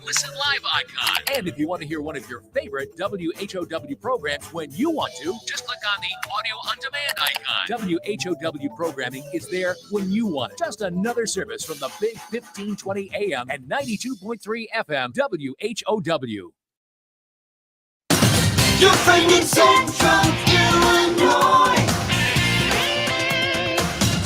Listen Live icon. And if you want to hear one of your favorite WHOW programs when you want to, just click on the Audio on Demand icon. WHOW programming is there when you want it. Just another service from the big 1520 AM and 92.3 FM WHOW. Your friend in Central Illinois.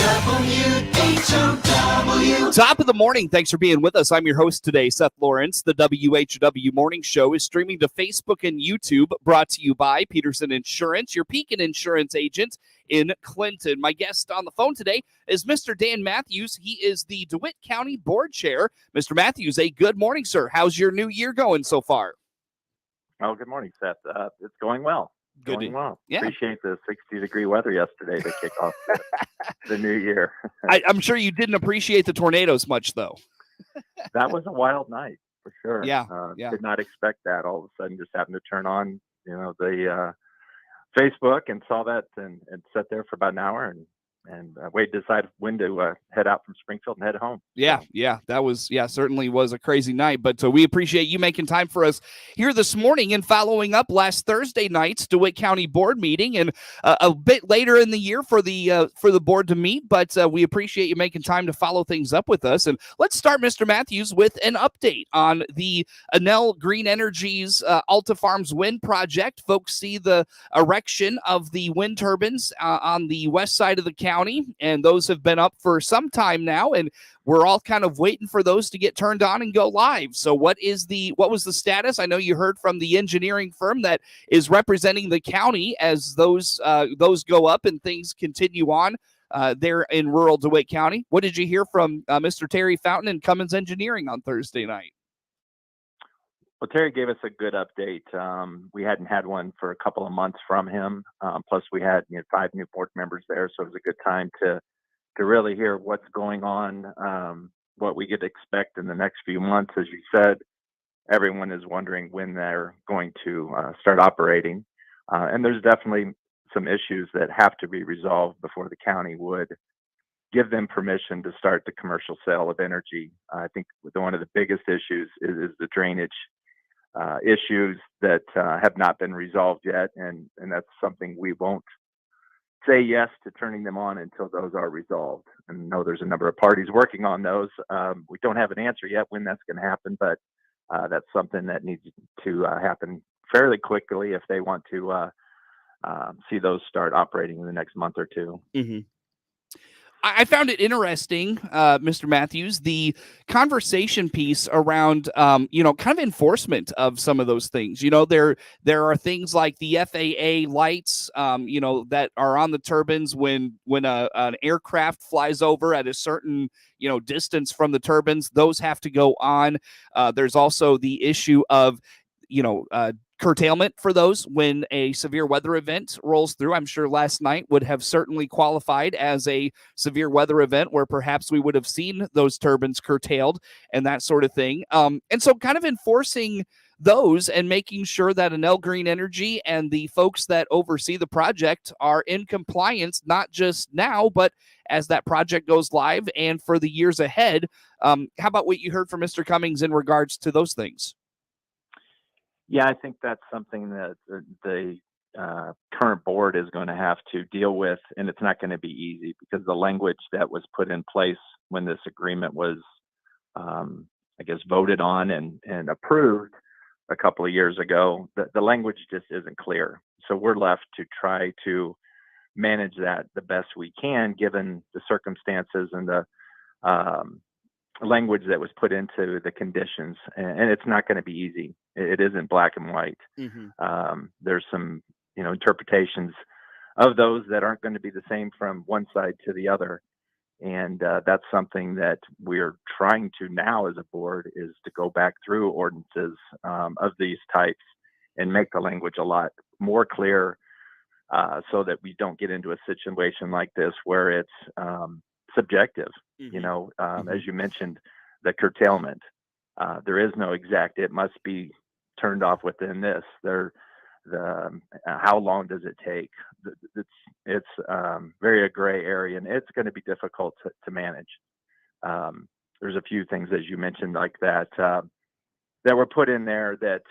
WHOW. Top of the morning. Thanks for being with us. I'm your host today, Seth Lawrence. The WHOW Morning Show is streaming to Facebook and YouTube, brought to you by Peterson Insurance, your Pekin Insurance agent in Clinton. My guest on the phone today is Mr. Dan Matthews. He is the DeWitt County Board Chair. Mr. Matthews, a good morning, sir. How's your new year going so far? Oh, good morning, Seth. It's going well. Going well. Yeah. Appreciate the 60-degree weather yesterday to kick off the new year. I'm sure you didn't appreciate the tornadoes much, though. That was a wild night, for sure. Yeah. Did not expect that. All of a sudden, just happened to turn on, the Facebook and saw that and sat there for about an hour and Wade decided when to head out from Springfield and head home. Yeah, that was, certainly was a crazy night, but we appreciate you making time for us here this morning and following up last Thursday night's DeWitt County Board meeting and a bit later in the year for the board to meet, but we appreciate you making time to follow things up with us. And let's start, Mr. Matthews, with an update on the Enel Green Energy's Alta Farms wind project. Folks see the erection of the wind turbines on the west side of the county, and those have been up for some time now, and we're all kind of waiting for those to get turned on and go live. So what was the status? I know you heard from the engineering firm that is representing the county as those go up and things continue on there in rural DeWitt County. What did you hear from Mr. Terry Fountain and Cummins Engineering on Thursday night? Well, Terry gave us a good update. We hadn't had one for a couple of months from him. Plus, we had 5 new board members there, so it was a good time to really hear what's going on, what we could expect in the next few months. As you said, everyone is wondering when they're going to start operating, and there's definitely some issues that have to be resolved before the county would give them permission to start the commercial sale of energy. I think one of the biggest issues is the drainage issues that have not been resolved yet, and that's something we won't say yes to turning them on until those are resolved. And I know there's a number of parties working on those. We don't have an answer yet when that's going to happen, but that's something that needs to happen fairly quickly if they want to see those start operating in the next month or two. Mm-hmm. I found it interesting, Mr. Matthews, the conversation piece around, kind of enforcement of some of those things. There are things like the FAA lights, that are on the turbines when an aircraft flies over at a certain, distance from the turbines. Those have to go on. There's also the issue of, curtailment for those when a severe weather event rolls through. I'm sure last night would have certainly qualified as a severe weather event where perhaps we would have seen those turbines curtailed and that sort of thing. And so kind of enforcing those and making sure that Enel Green Energy and the folks that oversee the project are in compliance, not just now, but as that project goes live and for the years ahead. How about what you heard from Mr. Cummings in regards to those things? Yeah, I think that's something that the current board is going to have to deal with, and it's not going to be easy because the language that was put in place when this agreement was, voted on and approved a couple of years ago, the language just isn't clear. So we're left to try to manage that the best we can, given the circumstances and the language that was put into the conditions, and it's not going to be easy. It isn't black and white. Mm-hmm. There's some, interpretations of those that aren't going to be the same from one side to the other, and that's something that we're trying to now as a board is to go back through ordinances of these types and make the language a lot more clear, so that we don't get into a situation like this where it's subjective. Mm-hmm. As you mentioned, the curtailment. There is no exact. It must be turned off within this. How long does it take? It's very a gray area, and it's going to be difficult to manage. There's a few things, as you mentioned, like that. that were put in there that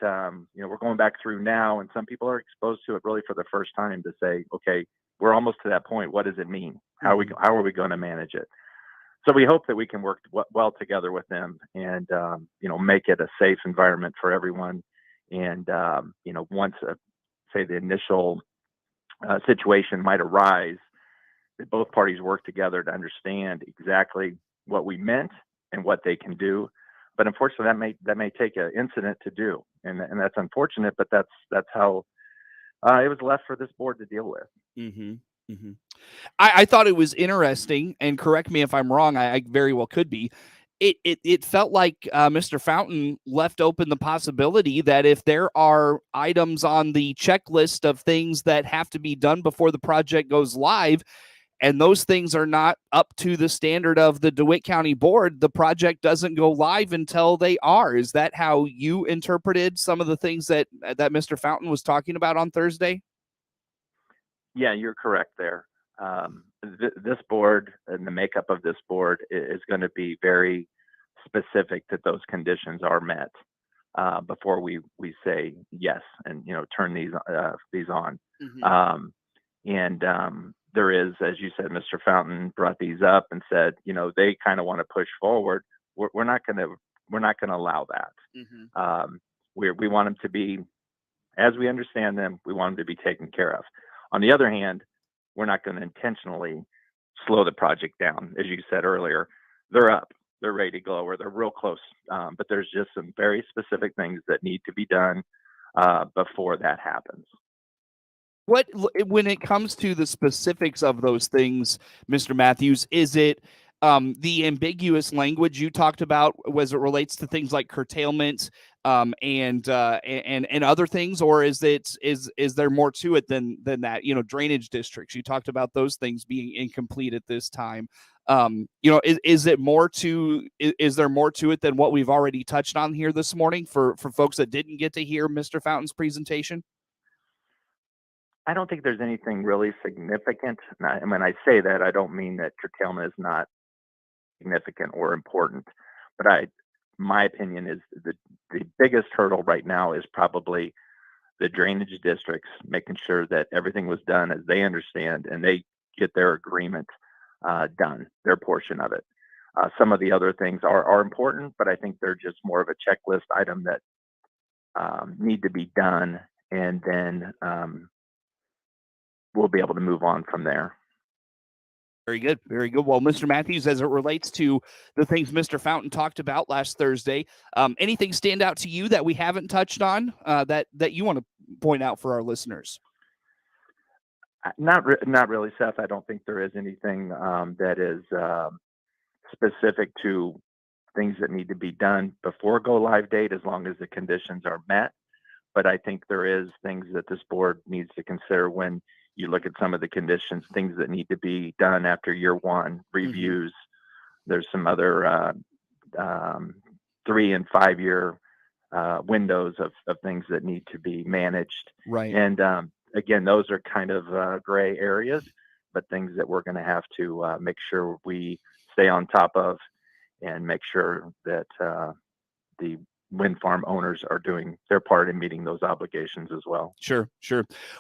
we're going back through now, and some people are exposed to it really for the first time to say, okay, we're almost to that point. What does it mean? How are we going to manage it? So we hope that we can work well together with them and make it a safe environment for everyone. And once say the initial situation might arise, that both parties work together to understand exactly what we meant and what they can do. But unfortunately, that may take an incident to do, and that's unfortunate. But that's how it was left for this board to deal with. Mm-hmm. Mm-hmm. I thought it was interesting, and correct me if I'm wrong. I very well could be. It felt like Mr. Fountain left open the possibility that if there are items on the checklist of things that have to be done before the project goes live, and those things are not up to the standard of the DeWitt County Board, the project doesn't go live until they are. Is that how you interpreted some of the things that Mr. Fountain was talking about on Thursday? Yeah, you're correct there. This board and the makeup of this board is going to be very specific that those conditions are met before we say yes and turn these on. Mm-hmm. There is, as you said, Mr. Fountain brought these up and said, they kind of want to push forward. We're not going to allow that. Mm-hmm. We want them to be, as we understand them, we want them to be taken care of. On the other hand, we're not going to intentionally slow the project down. As you said earlier, they're up, they're ready to go, or they're real close. But there's just some very specific things that need to be done before that happens. When it comes to the specifics of those things, Mr. Matthews, is it the ambiguous language you talked about as it relates to things like curtailment and other things, or is there more to it than that? Drainage districts. You talked about those things being incomplete at this time. Is there more to it than what we've already touched on here this morning for folks that didn't get to hear Mr. Fountain's presentation? I don't think there's anything really significant. And when I say that, I don't mean that curtailment is not significant or important. But my opinion is the biggest hurdle right now is probably the drainage districts, making sure that everything was done as they understand and they get their agreement done, their portion of it. Some of the other things are important, but I think they're just more of a checklist item that need to be done, and then we'll be able to move on from there. Very good. Very good. Well, Mr. Matthews, as it relates to the things Mr. Fountain talked about last Thursday, anything stand out to you that we haven't touched on that you want to point out for our listeners? Not really, Seth. I don't think there is anything that is specific to things that need to be done before go live date, as long as the conditions are met. But I think there is things that this board needs to consider when you look at some of the conditions, things that need to be done after year one, reviews. Mm-hmm. There's some other 3 and 5 year windows of things that need to be managed. Right. And again, those are kind of gray areas, but things that we're going to have to make sure we stay on top of and make sure that the wind farm owners are doing their part in meeting those obligations as well. Sure.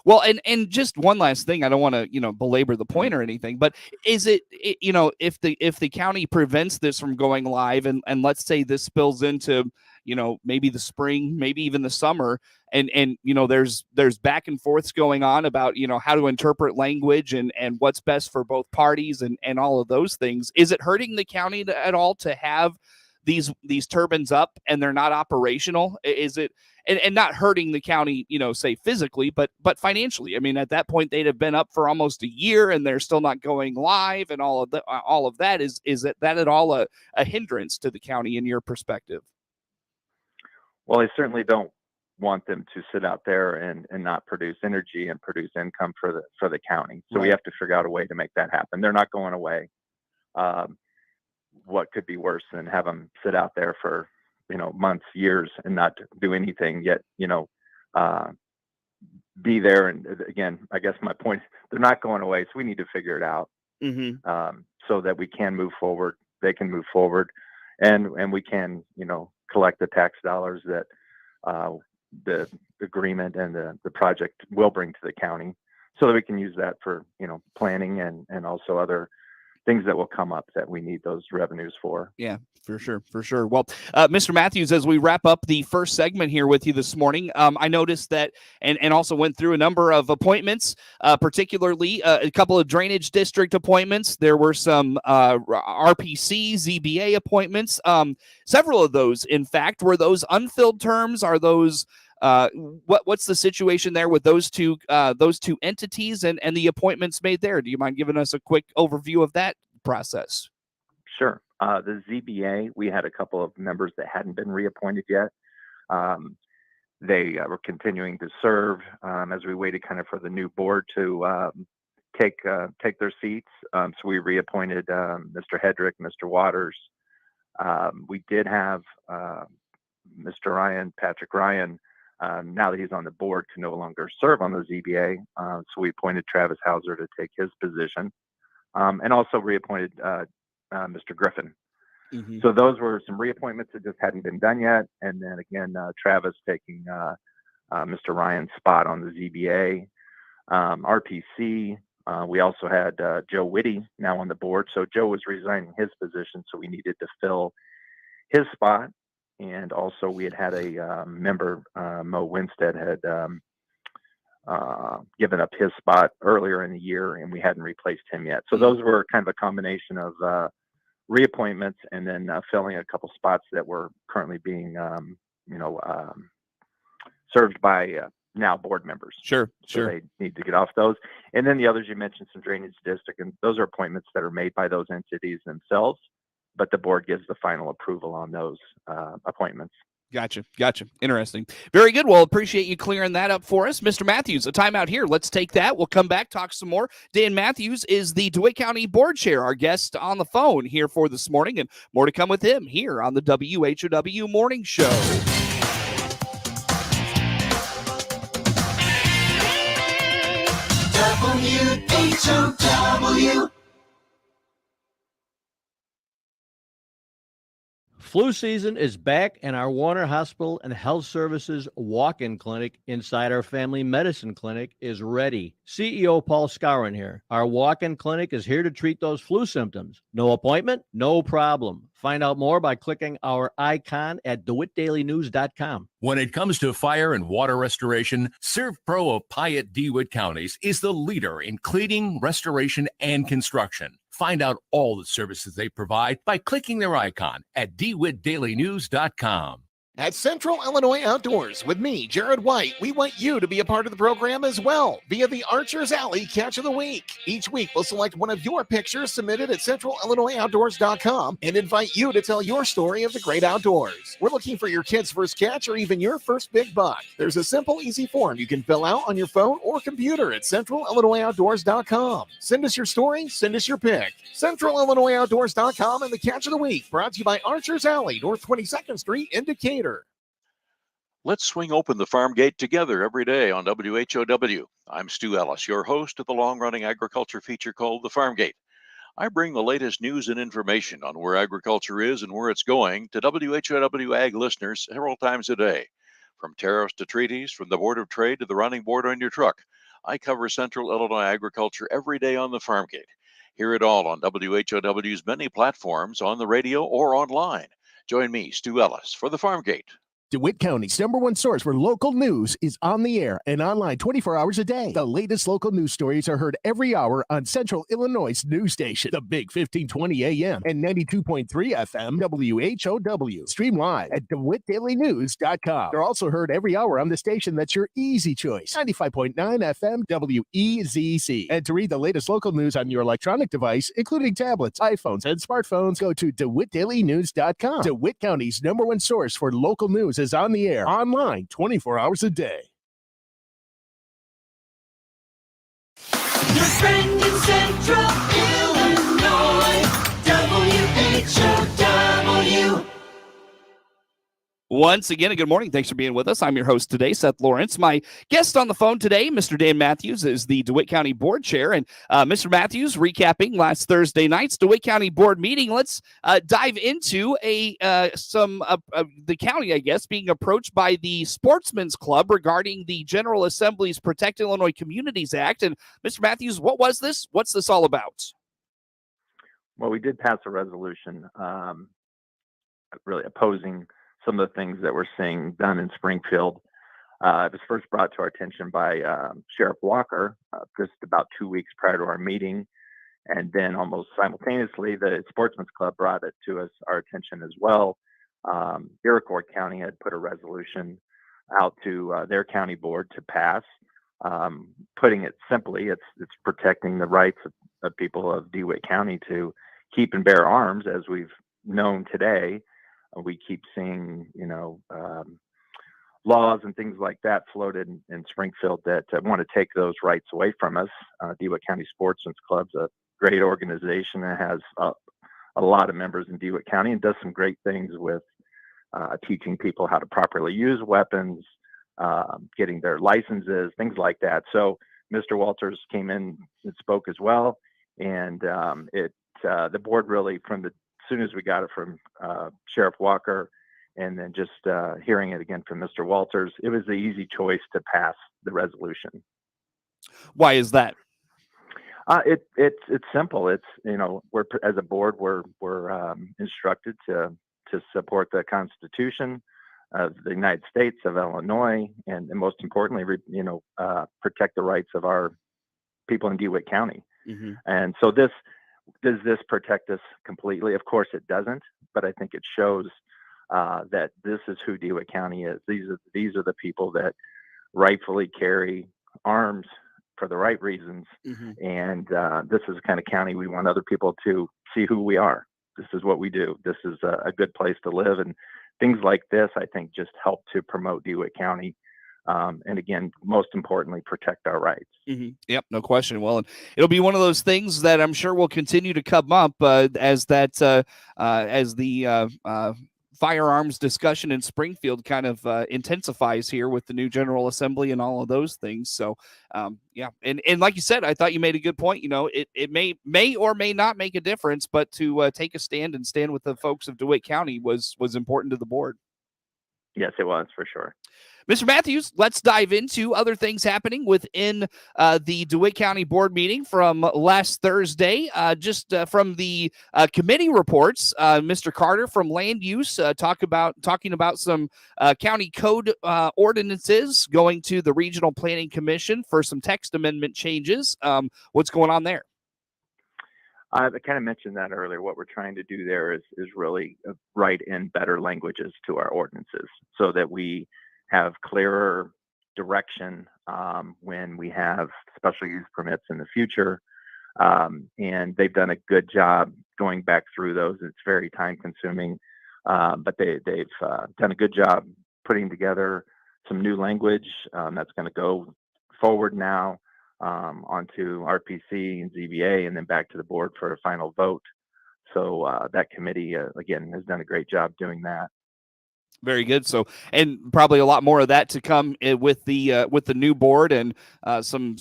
Well, and just one last thing, I don't want to, belabor the point or anything, but is it if the county prevents this from going live and let's say this spills into, maybe the spring, maybe even the summer, and there's back and forths going on about, how to interpret language and what's best for both parties and all of those things. Is it hurting the county at all to have these turbines up and they're not operational? Is it and not hurting the county, say physically, but financially? I mean, at that point they'd have been up for almost a year and they're still not going live, and all of that is that at all a hindrance to the county in your perspective? Well, I certainly don't want them to sit out there and not produce energy and produce income for the county. So right. We have to figure out a way to make that happen. They're not going away. What could be worse than have them sit out there for, months, years and not do anything, yet, be there. And again, I guess my point, they're not going away. So we need to figure it out so that we can move forward. They can move forward and we can, collect the tax dollars that the agreement and the project will bring to the county, so that we can use that for, planning and also other things that will come up that we need those revenues for. Yeah, for sure. Well, Mr. Matthews, as we wrap up the first segment here with you this morning, I noticed that and also went through a number of appointments, particularly a couple of drainage district appointments. There were some RPC, ZBA appointments. Several of those, in fact, were those unfilled terms? Are those what's the situation there with those two entities and the appointments made there? Do you mind giving us a quick overview of that process? Sure. The ZBA, we had a couple of members that hadn't been reappointed yet. They were continuing to serve as we waited kind of for the new board to take their seats. So we reappointed Mr. Hedrick, Mr. Waters. We did have Mr. Patrick Ryan, now that he's on the board, to no longer serve on the ZBA. So we appointed Travis Hauser to take his position, and also reappointed Mr. Griffin. Mm-hmm. So those were some reappointments that just hadn't been done yet. And then again, Travis taking Mr. Ryan's spot on the ZBA. RPC, we also had Joe Whitty now on the board. So Joe was resigning his position, so we needed to fill his spot. And also we had a member, Mo Winstead, had given up his spot earlier in the year, and we hadn't replaced him yet. So those were kind of a combination of reappointments and then filling a couple spots that were currently being, served by now board members. Sure. So they need to get off those. And then the others you mentioned, some drainage district, and those are appointments that are made by those entities themselves, but the board gives the final approval on those appointments. Gotcha. Interesting. Very good. Well, appreciate you clearing that up for us. Mr. Matthews, a timeout here. Let's take that. We'll come back, talk some more. Dan Matthews is the DeWitt County Board Chair, our guest on the phone here for this morning, and more to come with him here on the WHOW Morning Show. WHOW. Flu season is back, and our Warner Hospital and Health Services walk-in clinic inside our family medicine clinic is ready. CEO Paul Scourin here. Our walk-in clinic is here to treat those flu symptoms. No appointment? No problem. Find out more by clicking our icon at DeWittDailyNews.com. When it comes to fire and water restoration, ServPro of Piatt DeWitt counties is the leader in cleaning, restoration, and construction. Find out all the services they provide by clicking their icon at DeWittDailyNews.com. At Central Illinois Outdoors, with me, Jared White, we want you to be a part of the program as well via the Archer's Alley Catch of the Week. Each week, we'll select one of your pictures submitted at CentralIllinoisOutdoors.com and invite you to tell your story of the great outdoors. We're looking for your kid's first catch or even your first big buck. There's a simple, easy form you can fill out on your phone or computer at CentralIllinoisOutdoors.com. Send us your story, send us your pic. CentralIllinoisOutdoors.com and the Catch of the Week, brought to you by Archer's Alley, North 22nd Street in Decatur. Let's swing open the farm gate together every day on WHOW. I'm Stu Ellis, your host of the long-running agriculture feature called The Farm Gate. I bring the latest news and information on where agriculture is and where it's going to WHOW Ag listeners several times a day. From tariffs to treaties, from the Board of Trade to the running board on your truck, I cover Central Illinois agriculture every day on The Farm Gate. Hear it all on WHOW's many platforms, on the radio or online. Join me, Stu Ellis, for The Farm Gate. DeWitt County's #1 source for local news is on the air and online 24 hours a day. The latest local news stories are heard every hour on Central Illinois' news station, the Big 1520 AM and 92.3 FM WHOW. Stream live at DeWittDailyNews.com. They're also heard every hour on the station that's your easy choice, 95.9 FM WEZC. And to read the latest local news on your electronic device, including tablets, iPhones, and smartphones, go to DeWittDailyNews.com. DeWitt County's #1 source for local news is on the air, online 24 hours a day. Your friend in Central Illinois, WHOW. Once again, a good morning. Thanks for being with us. I'm your host today, Seth Lawrence. My guest on the phone today, Mr. Dan Matthews, is the DeWitt County Board Chair. And Mr. Matthews, recapping last Thursday night's DeWitt County Board meeting, let's dive into the county, I guess, being approached by the Sportsman's Club regarding the General Assembly's Protect Illinois Communities Act. And Mr. Matthews, what was this? What's this all about? Well, we did pass a resolution really opposing some of the things that we're seeing done in Springfield. It was first brought to our attention by Sheriff Walker just about 2 weeks prior to our meeting. And then almost simultaneously, the Sportsman's Club brought it to our attention as well. Iroquois County had put a resolution out to their county board to pass. Putting it simply, it's protecting the rights of people of DeWitt County to keep and bear arms, as we've known today. We keep seeing, laws and things like that floated in Springfield that want to take those rights away from us. DeWitt County Sportsman's Club's a great organization that has a lot of members in DeWitt County and does some great things with teaching people how to properly use weapons, getting their licenses, things like that. So Mr. Walters came in and spoke as well. And the board really, as soon as we got it from Sheriff Walker and then just hearing it again from Mr. Walters, it was the easy choice to pass the resolution. Why is that? It's simple. It's, we're, as a board, we're instructed to support the Constitution of the United States of Illinois, and most importantly, protect the rights of our people in DeWitt County. Mm-hmm. And so does this protect us completely? Of course it doesn't, but I think it shows that this is who DeWitt County is. These are the people that rightfully carry arms for the right reasons. Mm-hmm. And this is the kind of county we want other people to see who we are. This is what we do. This is a good place to live. And things like this, I think, just help to promote DeWitt County. And again, most importantly, protect our rights. Mm-hmm. Yep, no question. Well, and it'll be one of those things that I'm sure will continue to come up as the firearms discussion in Springfield kind of intensifies here with the new General Assembly and all of those things. So, yeah, and like you said, I thought you made a good point. It may or may not make a difference, but to take a stand and stand with the folks of DeWitt County was important to the board. Yes, it was, for sure. Mr. Matthews, let's dive into other things happening within the DeWitt County Board meeting from last Thursday. From the committee reports, Mr. Carter from Land Use talking about some county code ordinances going to the Regional Planning Commission for some text amendment changes. What's going on there? I kind of mentioned that earlier. What we're trying to do there is really write in better languages to our ordinances so that we have clearer direction when we have special use permits in the future. And they've done a good job going back through those. It's very time consuming, but they've done a good job putting together some new language that's going to go forward now onto RPC and ZBA and then back to the board for a final vote. So that committee, again, has done a great job doing that. Very good. So, and probably a lot more of that to come with the new board and some,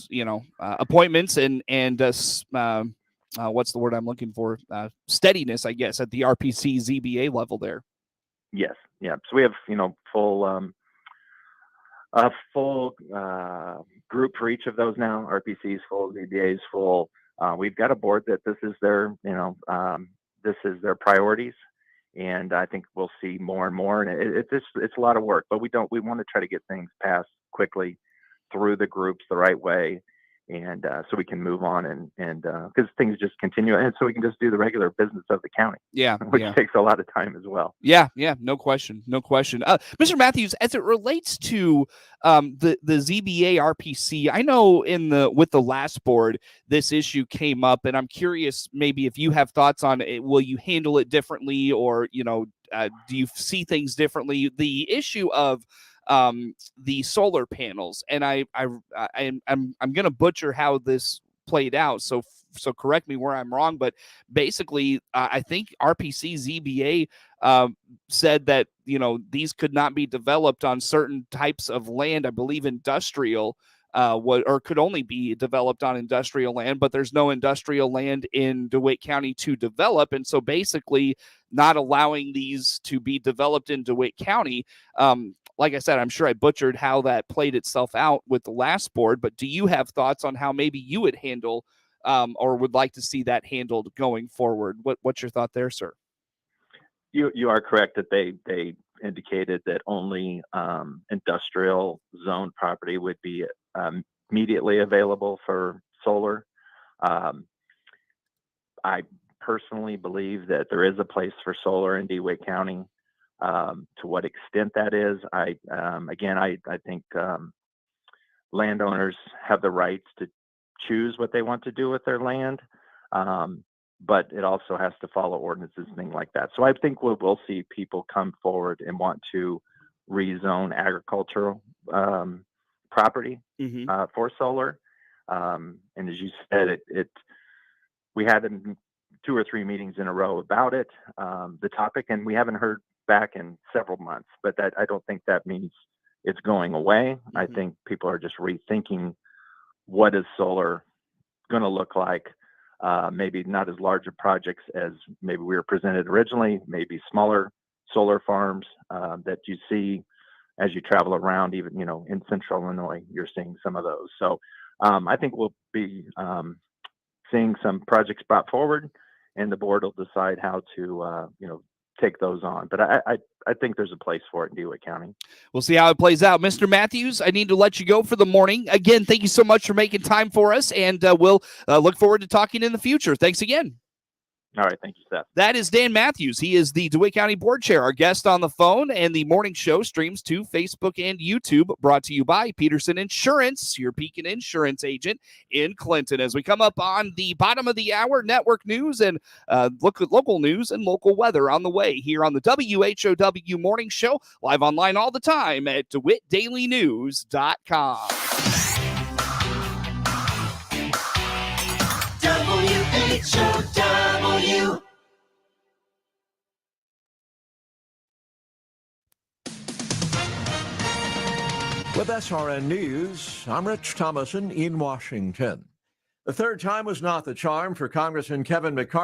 appointments and what's the word I'm looking for? Steadiness, I guess, at the RPC ZBA level there. Yes. Yeah. So we have, full group for each of those now. RPC's full, ZBA's full. We've got a board that this is their priorities. And I think we'll see more and more. And it's a lot of work, but we want to try to get things passed quickly through the groups the right way. And so we can move on and because things just continue. And so we can just do the regular business of the county. Yeah. Which takes a lot of time as well. Yeah. No question. Mr. Matthews, as it relates to the ZBA RPC, I know with the last board, this issue came up, and I'm curious maybe if you have thoughts on it. Will you handle it differently, or, do you see things differently? The issue of the solar panels, and I'm going to butcher how this played out. So so correct me where I'm wrong, but basically I think RPC ZBA said that, these could not be developed on certain types of land. I believe industrial or could only be developed on industrial land, but there's no industrial land in DeWitt County to develop. And so basically not allowing these to be developed in DeWitt County. Like I said, I'm sure I butchered how that played itself out with the last board, but do you have thoughts on how maybe you would handle or would like to see that handled going forward? What's your thought there, sir? You are correct that they indicated that only industrial zone property would be immediately available for solar. I personally believe that there is a place for solar in DeWitt County. To what extent that is, I think landowners have the rights to choose what they want to do with their land, but it also has to follow ordinances and things like that. So I think we'll see people come forward and want to rezone agricultural property for solar. And as you said, we had 2 or 3 meetings in a row about it, the topic, and we haven't heard back in several months, but I don't think that means it's going away. I think people are just rethinking what is solar going to look like. Maybe not as large of projects as maybe we were presented originally, maybe smaller solar farms that you see as you travel around, even, in central Illinois, you're seeing some of those. So I think we'll be seeing some projects brought forward, and the board will decide how to, take those on. But I think there's a place for it in DeWitt County. We'll see how it plays out. Mr. Matthews, I need to let you go for the morning. Again, thank you so much for making time for us, and we'll look forward to talking in the future. Thanks again. All right. Thank you, Seth. That is Dan Matthews. He is the DeWitt County Board Chair, our guest on the phone, and the morning show streams to Facebook and YouTube, brought to you by Peterson Insurance, your Pekin insurance agent in Clinton. As we come up on the bottom of the hour, network news and look at local news and local weather on the way here on the WHOW Morning Show, live online all the time at DeWittDailyNews.com. WHOW. With SRN News, I'm Rich Thomason in Washington. The third time was not the charm for Congressman Kevin McCarthy.